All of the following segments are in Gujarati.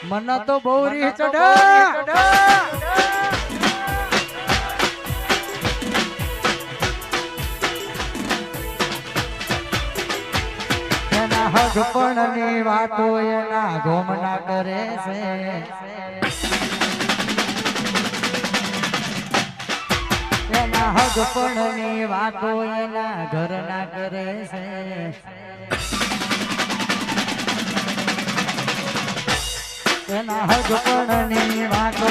મને તો બહુ રી ચઢા એના હગપણની વાતો એના ગોમના કરે છે એના હગપણની વાતો એના ઘરના કરે છે એના હગપણની વાતો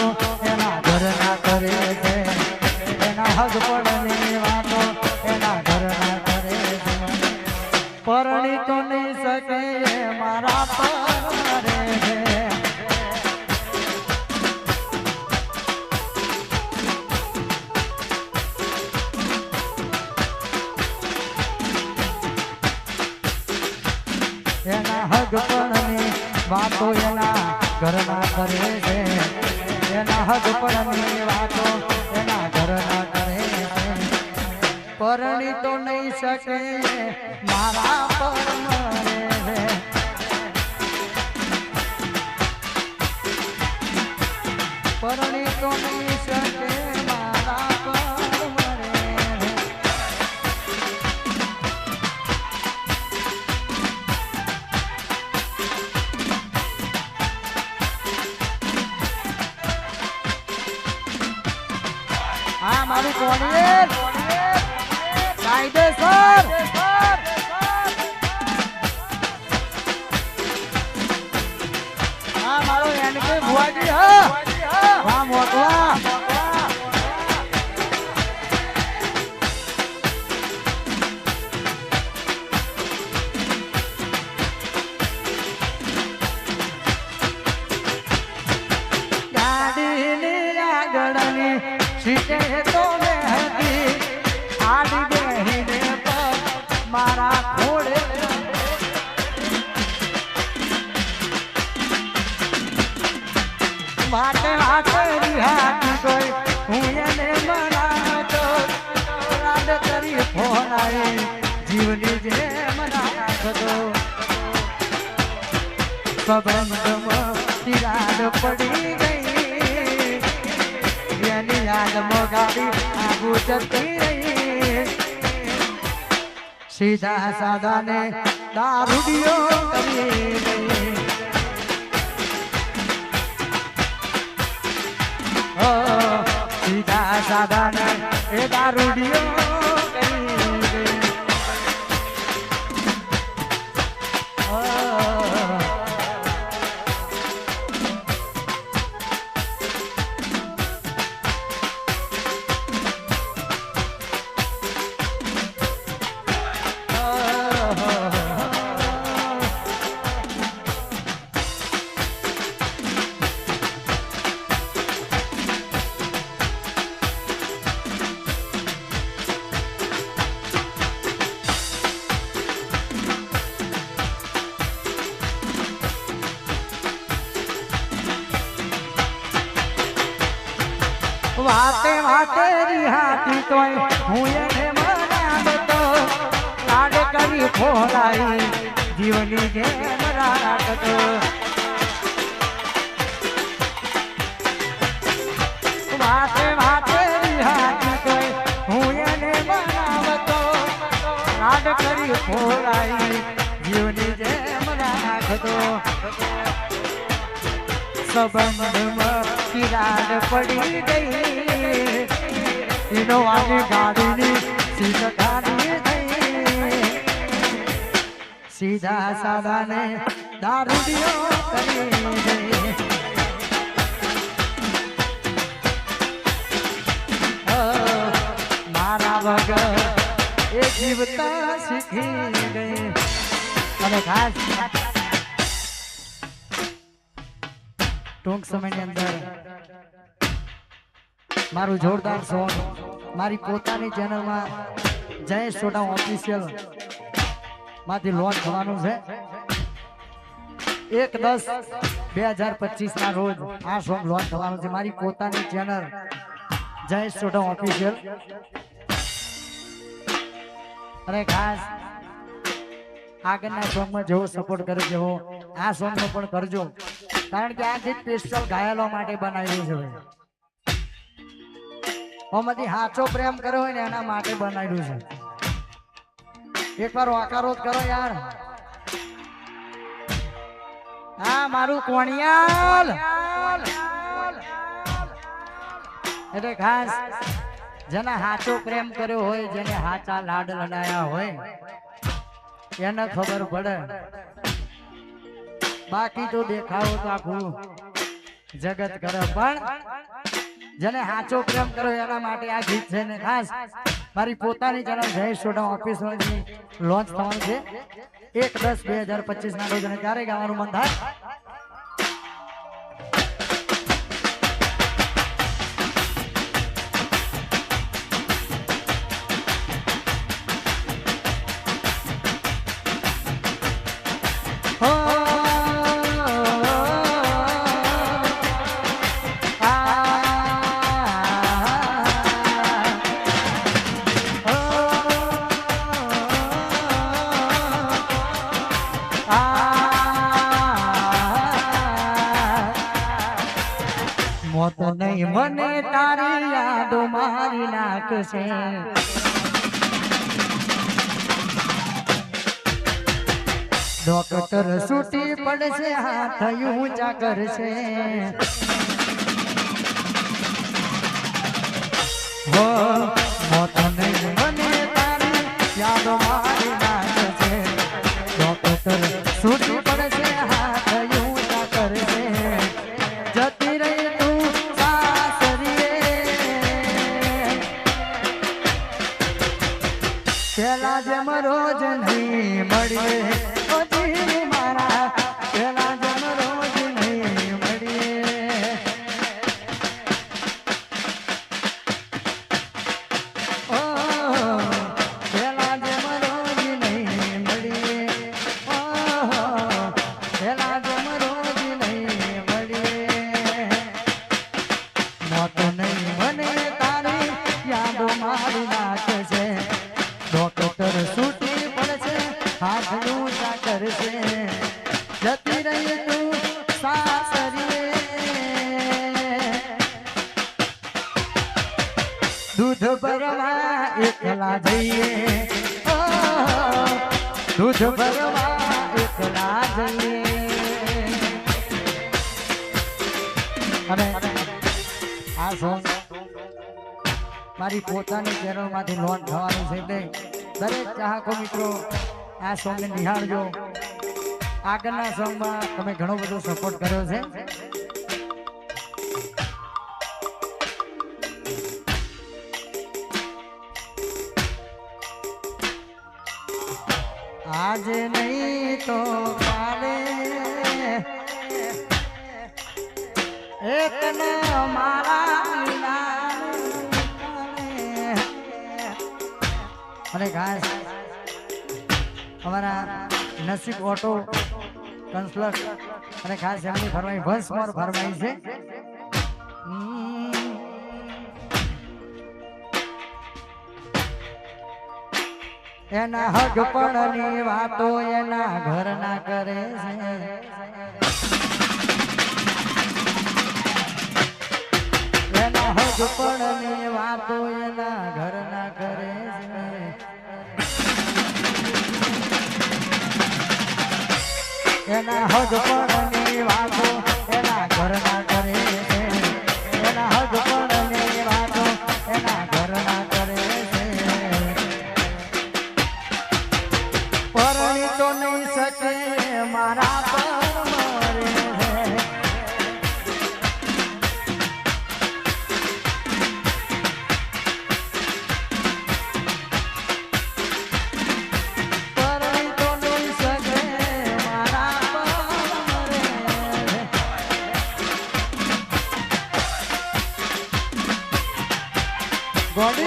એના ઘરના કરે છે એના હગપણની વાતો એના ઘરના કરે છે પરણી તો નહીં શકે મારા પર મરે છે એના હગપણની વાતો એના ઘરના કરે છે એના હગપણની વાતો એના ઘરના કરે છે પરણી તો નહીં શકે મારા પર મરે છે પરણી તો નહીં શકે મારા પર મરે છે હા મારું કોણીએ કાયદેસર હા મારો એને કે ભુવાજી હા મોકલા ગાડીની આગળની સીટે તો હતી આડી બેહીને પર મારા ઘોડે વાટે વાટે રિહાતી કોઈ હું એને મનાતો રાડ કરી ફોન આવી જીવની જેમ રાખતો સંબંધમાં તિરાડ પડી ગઈ એની યાદમાં ગાડી આગુ જતી રહી સીધા સાદાને દારૂડિયો કરી ગઈ સીધા સાદાને એ દારૂડિયો કરી ગઈ વાતે વાતે રિહાતી તોય હું એને મનાવતો લાડ કરી ફોલાઈ જીવની જેમ રાખતો વાતે વાતે રિહાતી તોય હું એને મનાવતો લાડ કરી ફોલાઈ જીવની જેમ રાખતો સંબંધમાં તિરાડ પડી ગઈ એનો આની ગાડીની સીટ ગાડી થઈ સીધા સાદાને દારૂડિયો કરી ગઈ મારા વગર એ જીવતા શીખી ગઈ અને ખાસ ટૂંક સમયની અંદર મારું જોરદાર સોંગ મારી પોતાની ચેનલમાં જયેશ સોઢા ઓફિશિયલ માંથી લોન્ચ થવાનું છે 1/10/2025 ના રોજ આ સોંગ લોન્ચ થવાનું છે મારી પોતાની ચેનલ જયેશ સોઢા ઓફિશિયલ અને ખાસ આગળના સોંગમાં જેવો સપોર્ટ કરે જેવો આ સોંગનો પણ કરજો કારણ કે આ ગીત સ્પેશિયલ ઘાયલો માટે બનાવ્યું છે ઓમાંથી સાચો પ્રેમ કર્યો હોય ને એના માટે બનાવ્યું છે એકવાર વાકારો કરો યાર હા મારું કોણિયાલ એટલે ખાસ જેના સાચો પ્રેમ કર્યો હોય જેને સાચા લાડ લડાયા હોય એને ખબર પડે બાકી તો દેખાવો તો આખું જગત કરે પણ જેને સાચો પ્રેમ કર્યો એના માટે આ ગીત છે ને ખાસ મારી પોતાની ચેનલ જય સોડા ઓફિસની લોન્ચ થવાનું છે 1/10/2025 ના રોજ અને ત્યારે ગાવાનું મન થાય મોત નહીં મને તારી યાદો મારી નાખશે ડોક્ટર છૂટી પડશે હાથ ઊંચા કરશે મોત નહીં મને તારી યાદો મારી નાખશે ડોક્ટર છૂટી પડશે હાથ ઊંચા કરશે જતી રહી પેલા જેમ રોજ નહીં મળીએ મારા પેલા જેમ રોજ નહીં મળીએ ઓ પેલા જેમ રોજ નહીં મળીએ ઓ પેલા જેમ રોજ નહીં મળીએ મોત નહીં મને તારી યાદો મારી નાખશે ડોક્ટર છૂટી પડશે હાથ ઊંચા કરશે જતી રહી તું સાસરીએ દૂધ ભરવા એકલા જઈએ દૂધ ભરવા એકલા જઈએ અને આ સોંગ મારી પોતાની ચેનલમાંથી લોન્ચ થવાનું છે એટલે દરેક ચાહકો મિત્રો આ સોંગને નિહાળજો આગળના સોંગમાં તમે ઘણો બધો સપોર્ટ કર્યો છે આજે નહીં તો કાલે એક મારા અને ખાસ અમારા નસીબ ઓટો કન્સલ્ટ અને ખાસ એમની ફરમાઈ વંશ મોર ફરમાઈ છે એના હગપણની વાતો એના ઘરના કરે છે એના હગપણની વાતો એના ઘરના કરે છે એના હગપણની વાતો એના ઘરના કરે છે એના હગપણની વાતો એના ઘરના કરે છે પરણી તો નહીં શકે મારા પર મરે છે પરણી તો નહીં શકે Body,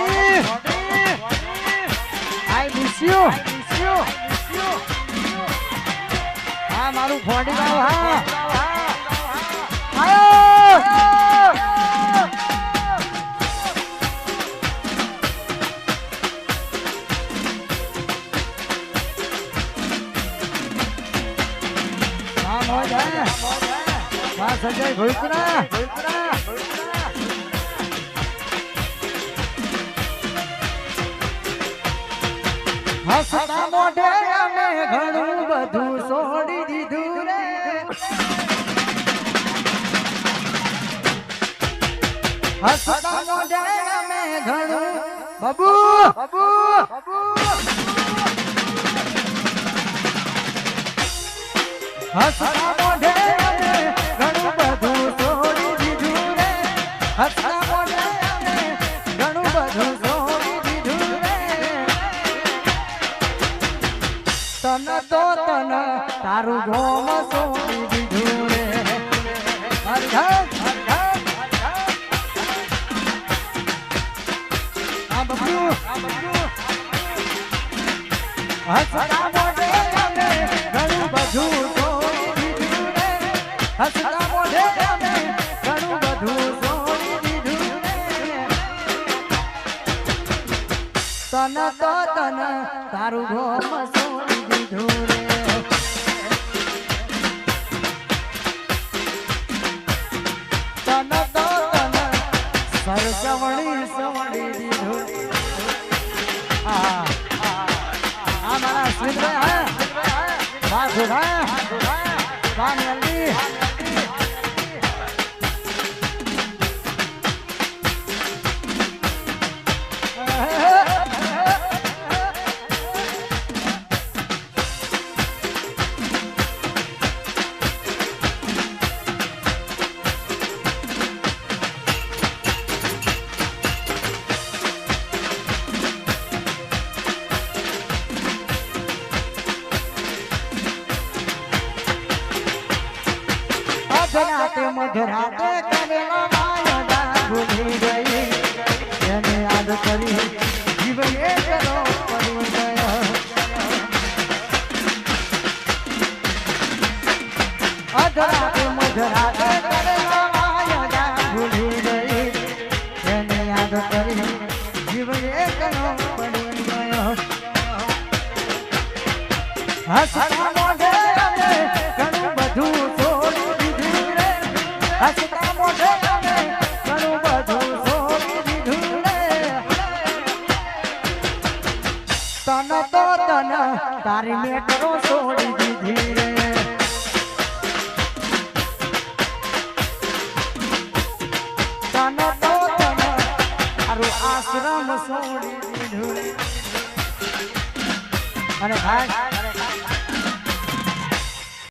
I miss you. હા મારું ફોડી બાવ હા આયો હા મોજ હે વાહ સંજય ભોઈપુરા હસતા મોઢે અમે ઘણું બધું છોડી દીધું રે હસતા મોઢે અમે ઘણું બાબુ બાબુ હસતા મોઢે અમે ઘણું બધું છોડી દીધું રે હસતા મોઢે અમે ઘણું બધું છોડી દીધું રે તન તો તન તારું ગોમ છોડી દીધું રે હસતા મોઢે અમે ઘણું બધું છોડી દીધું રે હસતા મોઢે અમે ઘણું બધું છોડી દીધું રે તન તો તન તારું ગોમ છોડી દીધું રે તન તો તન સરસવણી સવણી દીધું મારા સ્મિતભાઈ હા જલ્દી મધરાતે કરેલા માયા ભૂલી ગઈ એને યાદ કરી જીવ એકલો પડી ગયો અધરાતે મધરાતે કરેલા માયા ભૂલી ગઈ એને યાદ કરી જીવ એકલો પડી ગયો હસતા મોઢે અમે ઘણું બધું છોડી દીધું રે હસતા મોઢે અમે ઘણું બધું છોડી દીધું રે તન તો તન તારી મેટરો છોડી દીધી રે તન તો તન તારું આશ્રમ છોડી દીધું રે અને ભાઈ